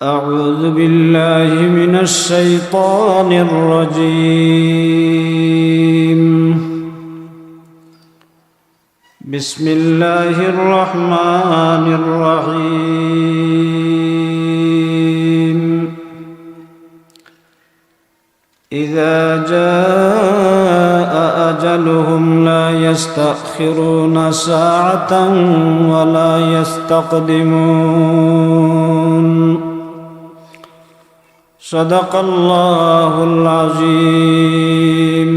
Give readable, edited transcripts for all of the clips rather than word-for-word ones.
أعوذ بالله من الشيطان الرجيم. بسم الله الرحمن الرحيم. إذا جاء أجلهم لا يستأخرون ساعة ولا يستقدمون. صدق الله العظيم.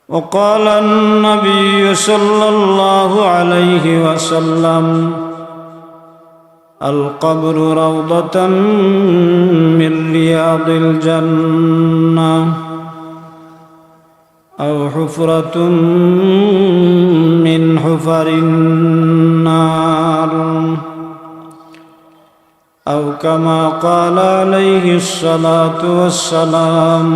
وقال النبي صلى الله عليه وسلم: القبر روضة من رياض الجنة أو حفرة من حفر النار، أو كما قال عليه الصلاة والسلام.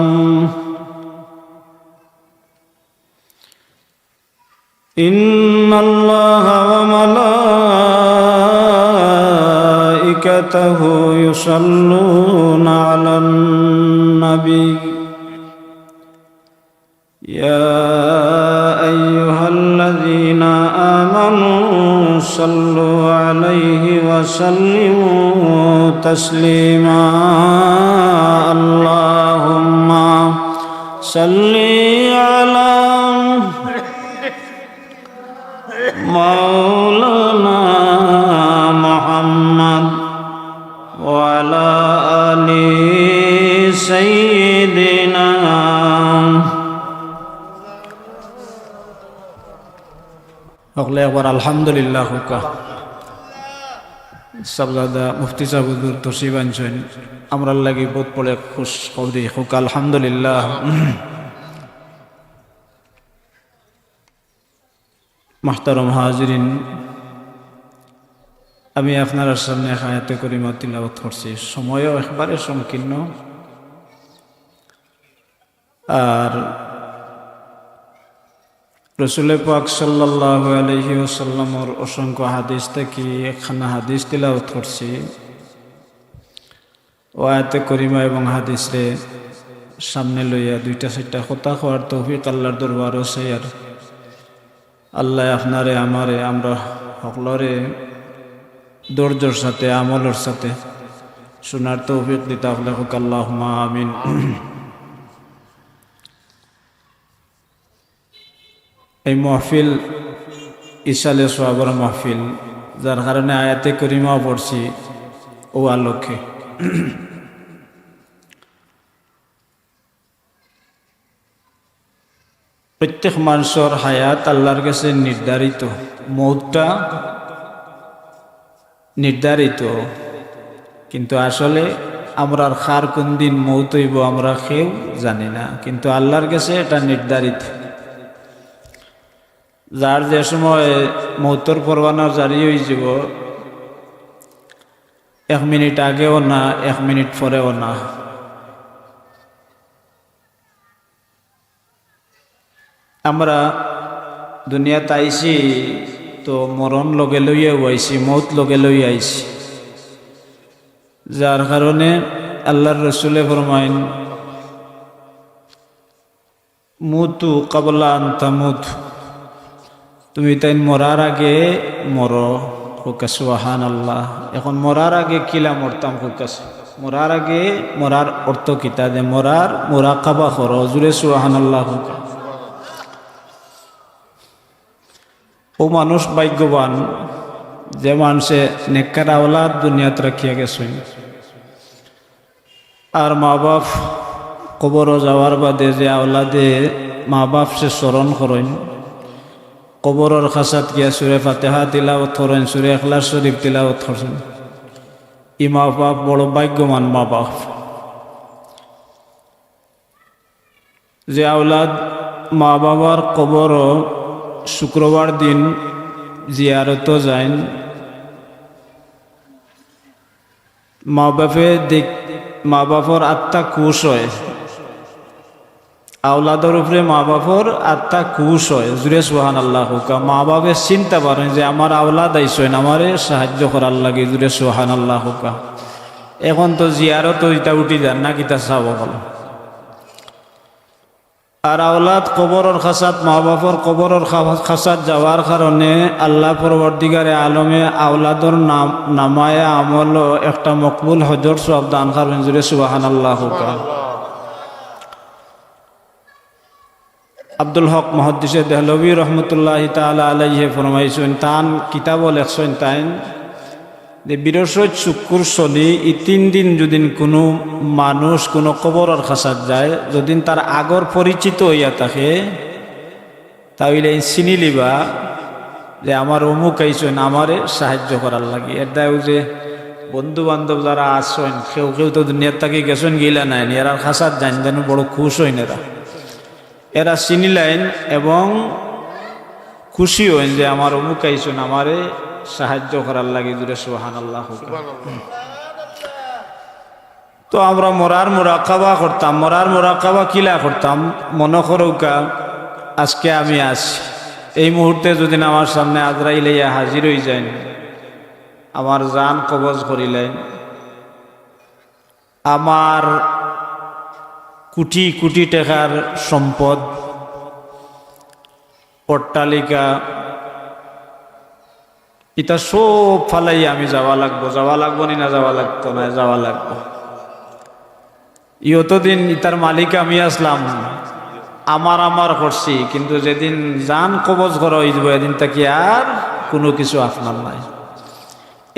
إن الله وملائكته يصلون على النبي يا أيها الذين آمنوا صلوا عليه وسلموا تسليما. اللهم صل على مولانا محمد وعلى آل سيدنا. সকলে একবার আলহামদুলিল্লাহ হুকা। সাবজাদা মুফতি সাহুদুর তসিব আনছেন, আমরা লাগি বহুত পড়ে খুশ কবদি হুকা আলহামদুলিল্লাহ। মাহতারম হাজিরিন, আমি আপনার সামনে আয়াতে কারিমা তিলাওয়াত করছি। সময়ও একবারে সংকীর্ণ, আর রসুল পাক সাল্লাল্লাহু আলাইহি ওয়াসাল্লামের অসংখ্য হাদিস থেকে একখানা হাদিস তিলাওয়াত করছি। ও আয়াতে কারিমা এবং হাদিসে সামনে লইয়া দুইটা চারটা কথা হওয়ার তৌফিক আল্লাহর দরবারও চাই। আর আল্লাহ আপনারে আমারে আমরা সকলরে ধৈর্যের সাথে আমলের সাথে শোনার তৌফিক দিতে হলে হোক আল্লাহুম্মা আমিন। এই মাহফিল ইসালে সোয়াবর মাহফিল, যার কারণে আয়াতে কারিমা পড়ছি ও আলোকে। প্রত্যেক মানুষের হায়াত আল্লাহর কাছে নির্ধারিত, মৌতটা নির্ধারিত, কিন্তু আসলে আমরা খার কোন দিন মৌত হইব আমরা কেউ জানি না, কিন্তু আল্লাহর কাছে এটা নির্ধারিত। যার যে সময় মৌতর পরওয়ানা জারি হয়ে যাব, 1 মিনিট আগেও না 1 মিনিট পরেও না। আমরা দুনিয়াতে আইছি তো মরণ লগে লইয়াও আইছি, মৌত লগে লই আইছি, যার কারণে আল্লাহর রসুলে ফরমাইন মুতু কাবলা আন তামুতু, তুমি তাই মরার আগে মরো। হুকা সুবহানাল্লাহ। এখন মরার আগে কিলা মরতাম হুকাছে, মরার আগে মরার অর্থ কিতা যে মরার মুরাকাবা করো, জুড়ে সুবহানাল্লাহ হুকা। ও মানুষ ভাগ্যবান যে মানুষে নেককার আওলাদ দুনিয়াতে রাখিয়া গেছেন, আর মা বাপ কবর যাওয়ার বাদে যে আওলাদে মা বাপ সে স্মরণ করেন, কবরের খাসাত গিয়া সুরে ফাতিহা তিলাওয়াত করেন, সুরে ইখলাস শরীফ তিলাওয়াত করেন। ই মা বাপ বড় ভাগ্যবান মা বাপ। যে আওলাদ মা বাবার কবর শুক্রবার দিন জিয়ারত যায়, মা বাপের আত্মা খুশ হয়, আওলাদর উপরে মা বাপর আত্মা খুশ হয়, জুড়ে সুবহানাল্লাহ হুকা। মা বাপে চিন্তা পারেন যে আমার আওলাদ আইসেন আমারে সাহায্য করার লাগে, জুড়ে সুবহানাল্লাহ হুকা। এখন তো জিয়ারত ইটা উঠি যান না কিতা চাব বল। আর আওলাদ কবরের খাসাত, মা বাপর কবরের খাসাত যাওয়ার কারণে আল্লাহ পরবর্তীকারে আলমে আওলাদর নামায় আমল একটা মকবুল হজর সব দান করবেন, জুড়ে সুবহানাল্লাহ হুকা। আব্দুল হক মুহাদ্দিসে দেহলভী রহমতুল্লাহ তাআলা আলাইহি ফরমাইছেন, তান কিতাব লেখছেন তাইন যে বৃহস্পতি শুক্র শনি এই 3 দিন যদি কোনো মানুষ কোনো কবরের খাসাত যায়, যদি তার আগর পরিচিত হইয়া থাকে, তাহলে চিনি লিবা যে আমার অমুক আইসেন আমারে সাহায্য করার লাগে। এটা যে বন্ধু বান্ধব যারা আসেন, কেউ কেউ তো দুনিয়ার তাকে গেছেন গিলা নাই, এরা খাসাত জান যেন বড় খুশ হইন। এরা চিনি লাইন এবং খুশি হইন যে আমার অমুক আইসেন আমারে সাহায্য করার লাগে, জুড়ে সুবহানাল্লাহ। তো আমরা মরার মুরাকাবা করতাম। মরার মুরাকাবা কিলা করতাম? মনে করুকা আজকে আমি আছি, এই মুহূর্তে যদি আমার সামনে আজরাইল ইয়া হাজির হয়ে যায়, আমার জান কবজ করিলেন, আমার কোটি কোটি টাকার সম্পদ, অট্টালিকা, এটা সব ফালাই আমি যাওয়া লাগবো নি না যাওয়া লাগতো না? যাওয়া লাগবো। ইতদিন ইতার মালিক আমি আসলাম, আমার করছি, কিন্তু যেদিন জান কবজ করা হয়ে যাবো এদিন তাকে আর কোনো কিছু আপনার নাই।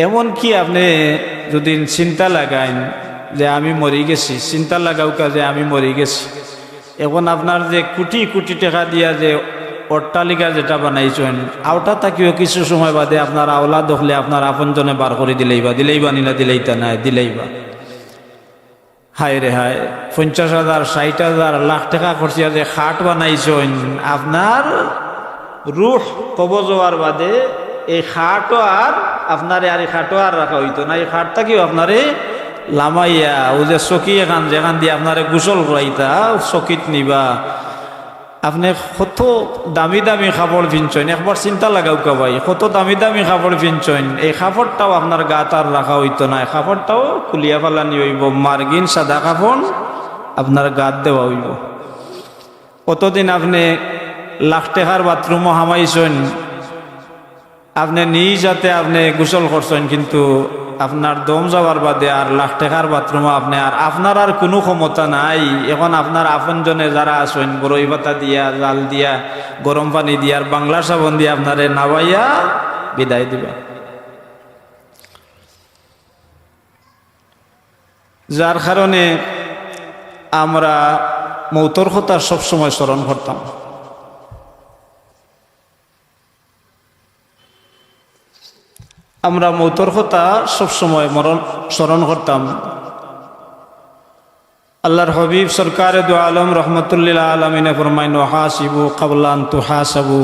এমন কি আপনি যদি চিন্তা লাগাইন যে আমি মরি গেছি, চিন্তা লাগাও যে আমি মরি গেছি, এখন আপনার যে কোটি কোটি টাকা দিয়া যে অট্টালিকা যেটা বানাইছেন, আওটা তাকিও কিছু সময় বাদে আপনার আওলাদ দেখলে আপনার আপনজনে বার করে দিলেইবা নিনা দিলেইতা নাই দিলেইবা। হায় রে হায়, 50,000 60,000 লাখ টাকা খরচিয়া যে খাট বানাইছেন, আপনার রুহ কবজ হওয়ার বাদে এই খাটও আর আপনারে আর এই খাটও আর রাখা হইতো না। এই খাট তাকিও আপনারে লামাইয়া ও যে চকি এখান যেখান দিয়ে আপনারে গোসল করাইতা চকিত নিবা। আপনি কত দামি দামি কাপড় পিনছেন, একবার চিন্তা লাগাও ভাই, কত দামি দামি কাপড় পিনছেন, এই কাপড়টাও আপনার গাত আর রাখা হইতো না, কাপড়টাও খুলিয়া ফেলানি হইব, মার্গিন সাদা কাপড় আপনার গাত দেওয়া হইব। কতদিন আপনি লাখ টাকার বাথরুমও হামাইছেন, আপনি যাতে আপনি গোসল করছেন, কিন্তু আপনার দম যাওয়ার বাদে আর লাখ টাকার বাথরুমও আপনি আর আপনার আর কোনো ক্ষমতা নাই। এখন আপনার আপনজনে যারা আছেন বড়ই পাতা দিয়া, জাল দিয়া, গরম পানি দিয়া আর বাংলা সাবন দিয়ে আপনারে নাবাইয়া বিদায় দিবা। যার কারণে আমরা মৌতর কথা সবসময় স্মরণ করতাম। আমরা মৌতর কথা সবসময় স্মরণ করতাম। আল্লাহর হাবিব সরকারে দু আলম রহমতুল্লিল আলমিনে ফরমাইন, হাসিবু কাবলা আন তুহাসাবু,